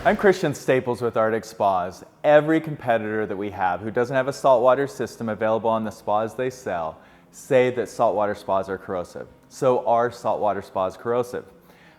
I'm Christian Staples with Arctic Spas. Every competitor that we have who doesn't have a saltwater system available on the spas they sell say that saltwater spas are corrosive. So are saltwater spas corrosive?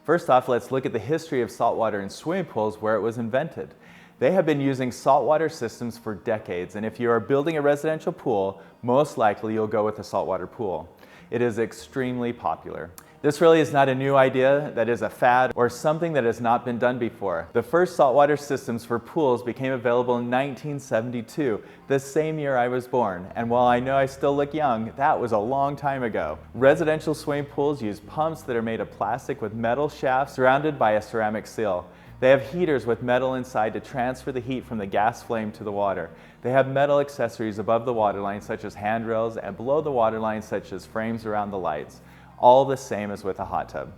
First off, let's look at the history of saltwater in swimming pools where it was invented. They have been using saltwater systems for decades, and if you are building a residential pool, most likely you'll go with a saltwater pool. It is extremely popular. This really is not a new idea that is a fad or something that has not been done before. The first saltwater systems for pools became available in 1972, the same year I was born. And while I know I still look young, that was a long time ago. Residential swimming pools use pumps that are made of plastic with metal shafts surrounded by a ceramic seal. They have heaters with metal inside to transfer the heat from the gas flame to the water. They have metal accessories above the waterline such as handrails and below the waterline such as frames around the lights. All the same as with a hot tub.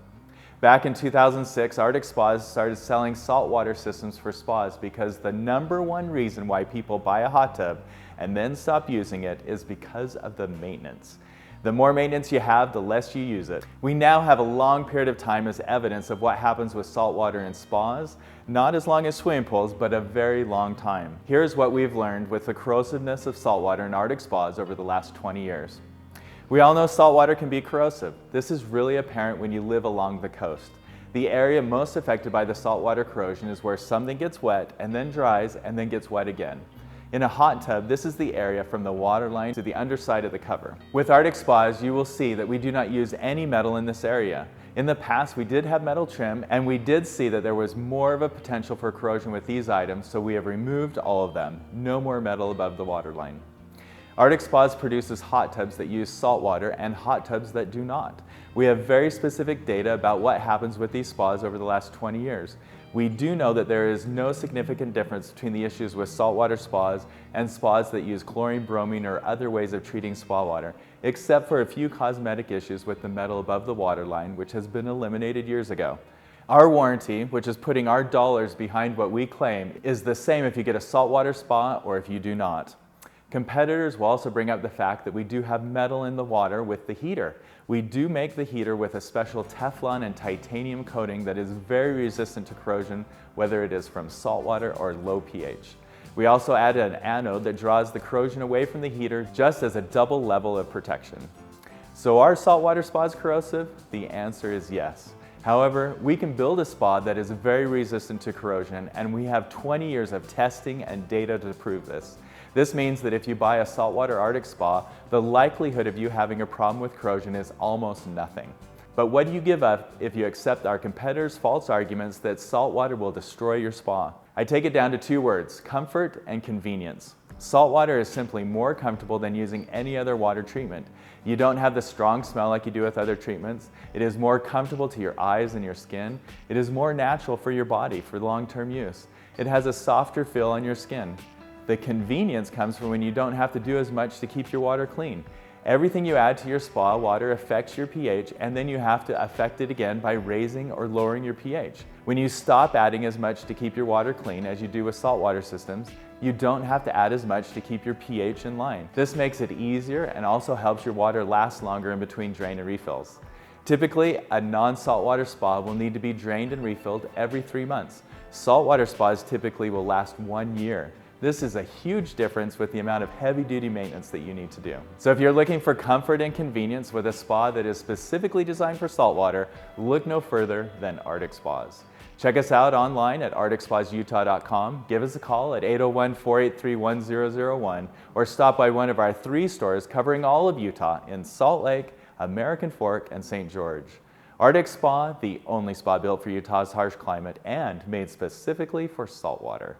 Back in 2006, Arctic Spas started selling saltwater systems for spas because the #1 reason why people buy a hot tub and then stop using it is because of the maintenance. The more maintenance you have, the less you use it. We now have a long period of time as evidence of what happens with saltwater in spas, not as long as swimming pools, but a very long time. Here's what we've learned with the corrosiveness of saltwater in Arctic spas over the last 20 years. We all know saltwater can be corrosive. This is really apparent when you live along the coast. The area most affected by the saltwater corrosion is where something gets wet and then dries and then gets wet again. In a hot tub, this is the area from the waterline to the underside of the cover. With Arctic Spas, you will see that we do not use any metal in this area. In the past, we did have metal trim, and we did see that there was more of a potential for corrosion with these items, so we have removed all of them. No more metal above the waterline. Arctic Spas produces hot tubs that use salt water and hot tubs that do not. We have very specific data about what happens with these spas over the last 20 years. We do know that there is no significant difference between the issues with saltwater spas and spas that use chlorine, bromine, or other ways of treating spa water, except for a few cosmetic issues with the metal above the waterline, which has been eliminated years ago. Our warranty, which is putting our dollars behind what we claim, is the same if you get a saltwater spa or if you do not. Competitors will also bring up the fact that we do have metal in the water with the heater. We do make the heater with a special Teflon and titanium coating that is very resistant to corrosion, whether it is from saltwater or low pH. We also add an anode that draws the corrosion away from the heater just as a double level of protection. So are saltwater spas corrosive? The answer is yes. However, we can build a spa that is very resistant to corrosion, and we have 20 years of testing and data to prove this. This means that if you buy a saltwater Arctic spa, the likelihood of you having a problem with corrosion is almost nothing. But what do you give up if you accept our competitors' false arguments that saltwater will destroy your spa? I take it down to 2 words: comfort and convenience. Saltwater is simply more comfortable than using any other water treatment. You don't have the strong smell like you do with other treatments. It is more comfortable to your eyes and your skin. It is more natural for your body for long-term use. It has a softer feel on your skin. The convenience comes from when you don't have to do as much to keep your water clean. Everything you add to your spa water affects your pH, and then you have to affect it again by raising or lowering your pH. When you stop adding as much to keep your water clean as you do with saltwater systems, you don't have to add as much to keep your pH in line. This makes it easier and also helps your water last longer in between drain and refills. Typically, a non-saltwater spa will need to be drained and refilled every 3 months. Saltwater spas typically will last 1 year. This is a huge difference with the amount of heavy-duty maintenance that you need to do. So if you're looking for comfort and convenience with a spa that is specifically designed for saltwater, look no further than Arctic Spas. Check us out online at arcticspasutah.com, give us a call at 801-483-1001, or stop by one of our 3 stores covering all of Utah in Salt Lake, American Fork, and St. George. Arctic Spa, the only spa built for Utah's harsh climate and made specifically for saltwater.